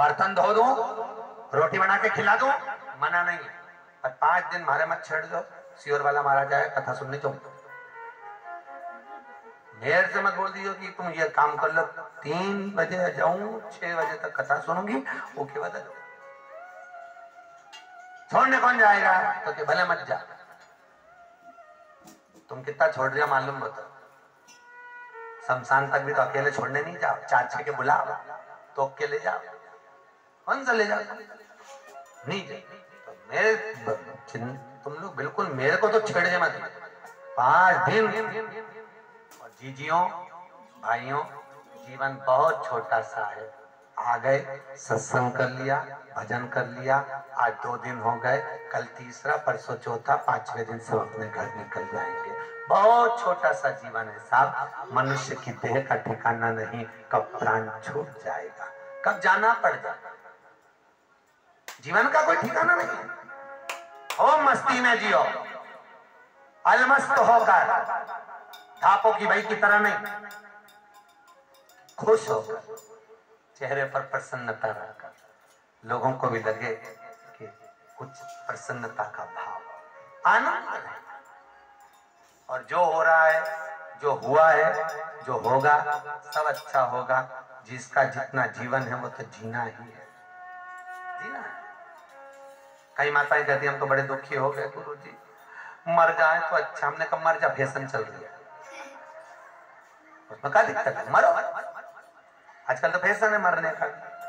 बर्तन धो दूं, रोटी बना के खिला दूं, मना नहीं है, पर 5 दिन मारे मत छेड़ दो। सियोर वाला मारा जाए कथा सुनने चो, मेयर से मत बोल दियो कि तुम ये काम कर लो, 3 बजे जाऊं 6 बजे तक कथा सुनूंगी, ओके बता दो। छोड़ने कौन जाएगा? तो कि भले मत जा। तुम कितना छोड़ दिया मालूम बताओ? शमशान तक भी तो अकेले छोड़ने नहीं जाओ, 4-6 के बुलाओ तो अकेले जाओ, कौन सा ले जाओ? नहीं जाओ। तो मेरे तुम लोग बिल्कुल मेरे को तो छेड़े मत। 5 दिन। और जीजियों भाइयों, जीवन बहुत छोटा सा है। आ गए, सत्संग कर लिया, भजन कर लिया, आज 2 दिन हो गए, कल तीसरा, परसों चौथा, 5वें दिन सब अपने घर निकल जाएंगे। बहुत छोटा सा जीवन है साहब। मनुष्य की देह का ठिकाना नहीं, कब प्राण छूट जाएगा, कब जाना पड़ जाएगा। जीवन का कोई ठिकाना नहीं है। ओ मस्ती में जियो, अलमस्त होकर, धापों की बई की तरह नहीं, खुश होकर, चेहरे पर प्रसन्नता रखकर, लोगों को भी लगे कि कुछ प्रसन्नता का भाव, आनंद है। और जो हो रहा है, जो हुआ है, जो होगा, सब अच्छा होगा। जिसका जितना जीवन है वो तो जीना ही है, जीना है। कई माताएं कहती हम तो बड़े दुखी हो गए गुरुजी, मर जाए तो अच्छा। हमने कहा मर जा, फैशन चल रही है, उसमें क्या दिक्कत है, मरो। आजकल तो फैशन है मरने का,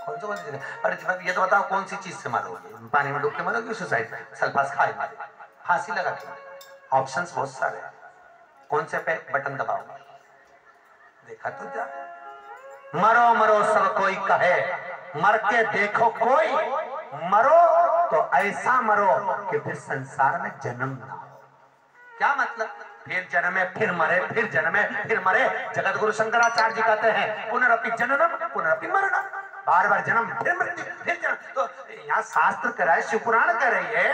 कौन सी। पर ये तो बताओ कौन सी चीज से मरोगे? पानी में डूब के मरोगे, सुसाइड, सल्फास खाए मारे, फांसी लगा के? ऑप्शंस बहुत सारे हैं, कौन से पे बटन दबाओ? देखा तो जा। मरो मरो सब कोई कहे, मर के देखो कोई, मरो तो ऐसा मरो कि फिर संसार में जन्म ना हो। क्या मतलब? फिर जन्मे फिर मरे, फिर जन्मे फिर मरे। जगत गुरु शंकराचार्य जी कहते हैं पुनरपि जननम पुनरपि मरणम, बार बार जन्म फिर मृत्यु फिर जन्म। तो यहाँ शास्त्र कह रहा है, शिवपुराण कह रही है,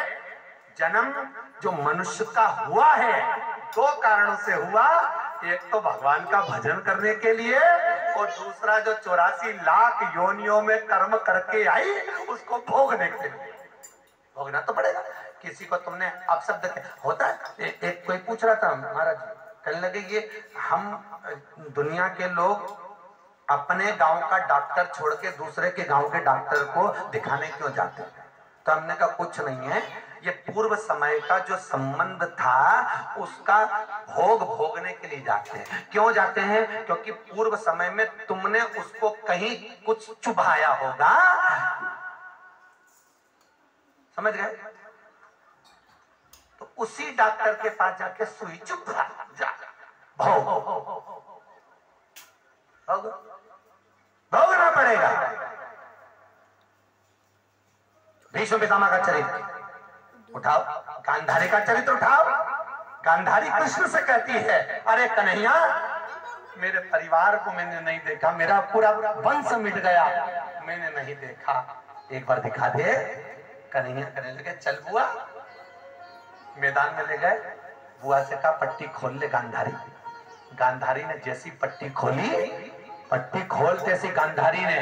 जन्म जो मनुष्य का हुआ है 2 कारणों से हुआ। एक तो भगवान का भजन करने के लिए, और दूसरा जो 84 लाख योनियों में कर्म करके आई उसको भोगने के लिए। भोगना तो पड़ेगा। किसी को तुमने आप शब्द होता है। एक कोई पूछ रहा था महाराज, कहने लगे ये हम दुनिया के लोग अपने गांव का डॉक्टर छोड़ के दूसरे के गांव के डॉक्टर को दिखाने क्यों जाते हैं? तो हमने कहा कुछ नहीं है, ये पूर्व समय का जो संबंध था उसका भोग भोगने के लिए जाते हैं। क्यों जाते हैं? क्योंकि पूर्व समय में तुमने उसको कहीं कुछ चुभाया होगा, समझ गए? तो उसी डॉक्टर के पास जाके सुई चुभा जा, भोगना पड़ेगा। भीष्म पितामह का चरित्र उठाओ, गांधारी का चरित्र उठाओ। गांधारी कृष्ण से कहती है, अरे कन्हैया मेरे परिवार को मैंने नहीं देखा, मेरा पूरा वंश मिट गया, मैंने नहीं देखा, एक बार दिखा दे। कन्हैया कहने लगे चल बुआ। मैदान में ले गए, बुआ से कहा पट्टी खोल ले गांधारी। गांधारी ने जैसी पट्टी खोली, पट्टी खोलते सी गांधारी ने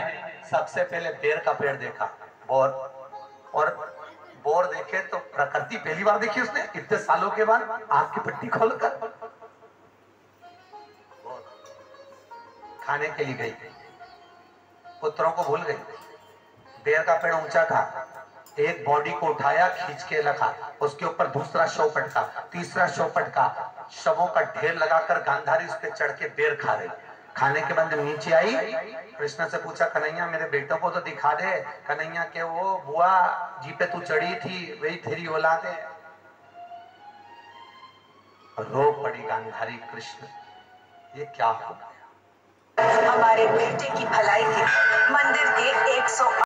सबसे पहले बेर का पेड़ देखा, बोर, और बोर देखे तो प्रकृति पहली बार देखी उसने इतने सालों के बाद, आग की पट्टी खोलकर खाने के लिए गई, पुत्रों को भूल गई। बेर का पेड़ ऊंचा था, एक बॉडी को उठाया, खींच के रखा, उसके ऊपर दूसरा शव पटका, तीसरा शव पटका, शवों का ढेर लगाकर गांधारी उस पर चढ़ के बेर खा रही। खाने के बाद नीचे आई, कृष्ण से पूछा कन्हैया मेरे बेटों को तो दिखा दे। कन्हैया के वो बुआ जी पे तू चढ़ी थी वही तेरी औलाद है। रो पड़ी गांधारी, कृष्ण ये क्या हो गया? हमारे बेटे की भलाई के मंदिर के 108